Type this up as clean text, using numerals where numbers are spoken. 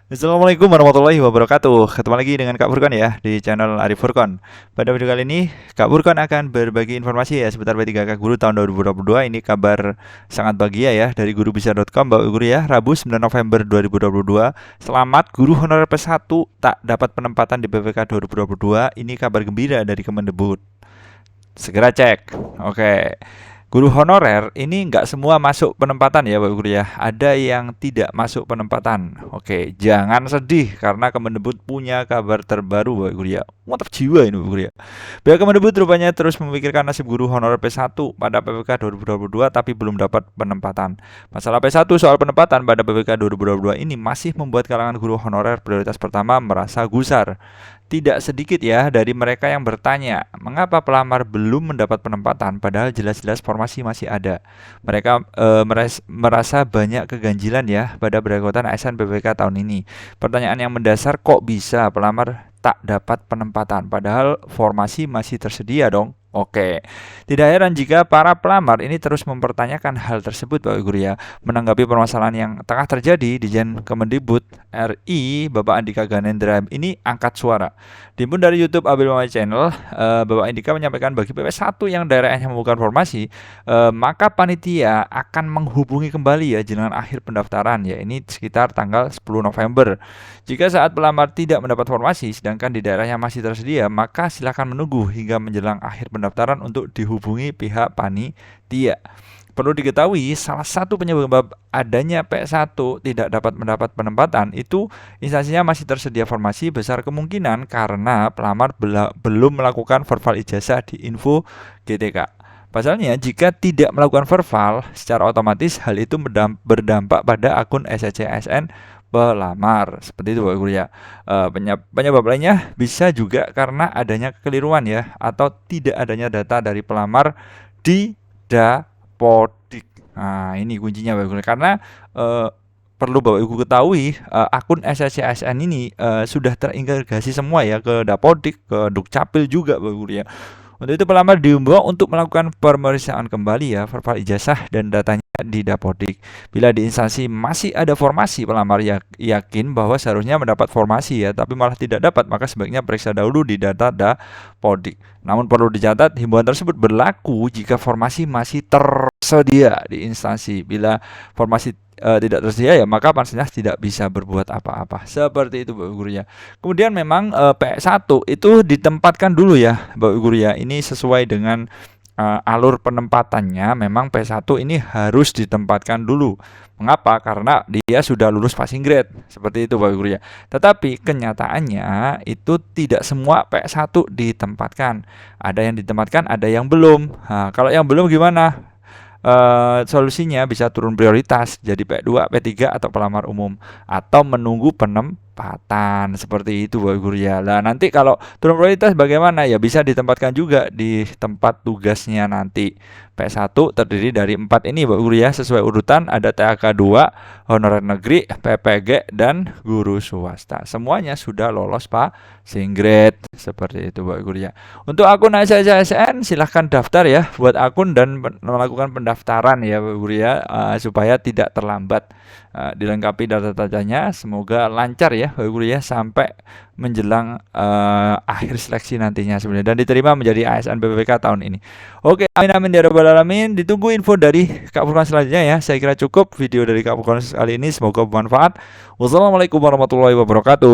Assalamualaikum warahmatullahi wabarakatuh. Ketemu lagi dengan Kak Furkon ya di channel Arif Furkon. Pada video kali ini Kak Furkon akan berbagi informasi ya seputar P3K Guru tahun 2022. Ini kabar sangat bahagia ya dari gurubisa.com Bapak Guru ya. Rabu 9 November 2022. Selamat guru honorer P1 tak dapat penempatan di PPK 2022. Ini kabar gembira dari Kemendikbud. Segera cek. Oke. Guru honorer ini nggak semua masuk penempatan ya Bapak Guru ya. Ada yang tidak masuk penempatan. Oke, jangan sedih karena Kemendikbud punya kabar terbaru Bapak Guru ya. Mantap jiwa ini Bapak Guru ya. Pihak Kemendikbud rupanya terus memikirkan nasib guru honorer P1 pada PPK 2022 tapi belum dapat penempatan. Masalah P1 soal penempatan pada PPK 2022 ini masih membuat kalangan guru honorer prioritas pertama merasa gusar. Tidak sedikit ya dari mereka yang bertanya, mengapa pelamar belum mendapat penempatan padahal jelas-jelas formasi masih ada. Mereka merasa banyak keganjilan ya pada beranggotan ASN PPK tahun ini. Pertanyaan yang mendasar, kok bisa pelamar tak dapat penempatan padahal formasi masih tersedia dong. Oke, tidak heran jika para pelamar ini terus mempertanyakan hal tersebut Bapak Guru ya. Menanggapi permasalahan yang tengah terjadi, Dijen Kemendikbud RI Bapak Andika Ganendra ini angkat suara. Diimpun dari YouTube Abil Mama Channel, Bapak Andika menyampaikan bagi PP1 yang daerahnya membuka formasi, maka panitia akan menghubungi kembali ya jelang akhir pendaftaran ya. Ini sekitar tanggal 10 November. Jika saat pelamar tidak mendapat formasi sedangkan di daerahnya masih tersedia, maka silakan menunggu hingga menjelang akhir pendaftaran untuk dihubungi pihak panitia. Perlu diketahui, salah satu penyebab adanya P1 tidak dapat mendapat penempatan itu instansinya masih tersedia formasi besar kemungkinan karena pelamar belum melakukan verbal ijazah di info GTK. Pasalnya, jika tidak melakukan verbal, secara otomatis hal itu berdampak pada akun SCSN pelamar. Seperti itu Bapak Guru ya. Penyebab lainnya bisa juga karena adanya kekeliruan ya atau tidak adanya data dari pelamar di Dapodik. Nah, ini kuncinya Bapak Guru karena perlu Bapak Ibu ketahui akun SCSN ini sudah terintegrasi semua ya ke Dapodik, ke Dukcapil juga Bapak Guru ya. Untuk itu pelamar diimbau untuk melakukan pemeriksaan kembali ya verbal ijazah dan datanya di Dapodik. Bila di instansi masih ada formasi, pelamar yakin bahwa seharusnya mendapat formasi ya, tapi malah tidak dapat, maka sebaiknya periksa dahulu di data Dapodik. Namun perlu dicatat, himbauan tersebut berlaku jika formasi masih tersedia di instansi. Bila formasi tidak tersedia ya maka Panselnas tidak bisa berbuat apa-apa. Seperti itu Bapak Guru ya. Kemudian memang P1 itu ditempatkan dulu ya Bapak Guru ya. Ini sesuai dengan alur penempatannya memang P1 ini harus ditempatkan dulu. Mengapa? Karena dia sudah lulus passing grade. Seperti itu Bapak Guru ya. Tetapi kenyataannya itu tidak semua P1 ditempatkan. Ada yang ditempatkan, ada yang belum. Nah, kalau yang belum gimana? Solusinya bisa turun prioritas jadi P2, P3 atau pelamar umum atau menunggu penempatan seperti itu Bapak Guru ya. Nah, nanti kalau turun prioritas bagaimana? Ya bisa ditempatkan juga di tempat tugasnya nanti. P1 terdiri dari 4 ini Bapak Guru ya, sesuai urutan ada THK 2, honorer negeri, PPG dan guru swasta. Semuanya sudah lolos Pak Singgret. Seperti itu Bapak Guru ya. Untuk akun SSN silahkan daftar ya buat akun dan melakukan pendaftaran ya Bapak Guru ya supaya tidak terlambat. Dilengkapi data-datanya, semoga lancar ya Bapak Guru ya sampai menjelang akhir seleksi nantinya sebenarnya dan diterima menjadi ASN PPK tahun ini. Oke, amin amin ya rabbal alamin. Ditunggu info dari Kak Furkon selanjutnya ya. Saya kira cukup video dari Kak Furkon kali ini, semoga bermanfaat. Wassalamualaikum warahmatullahi wabarakatuh.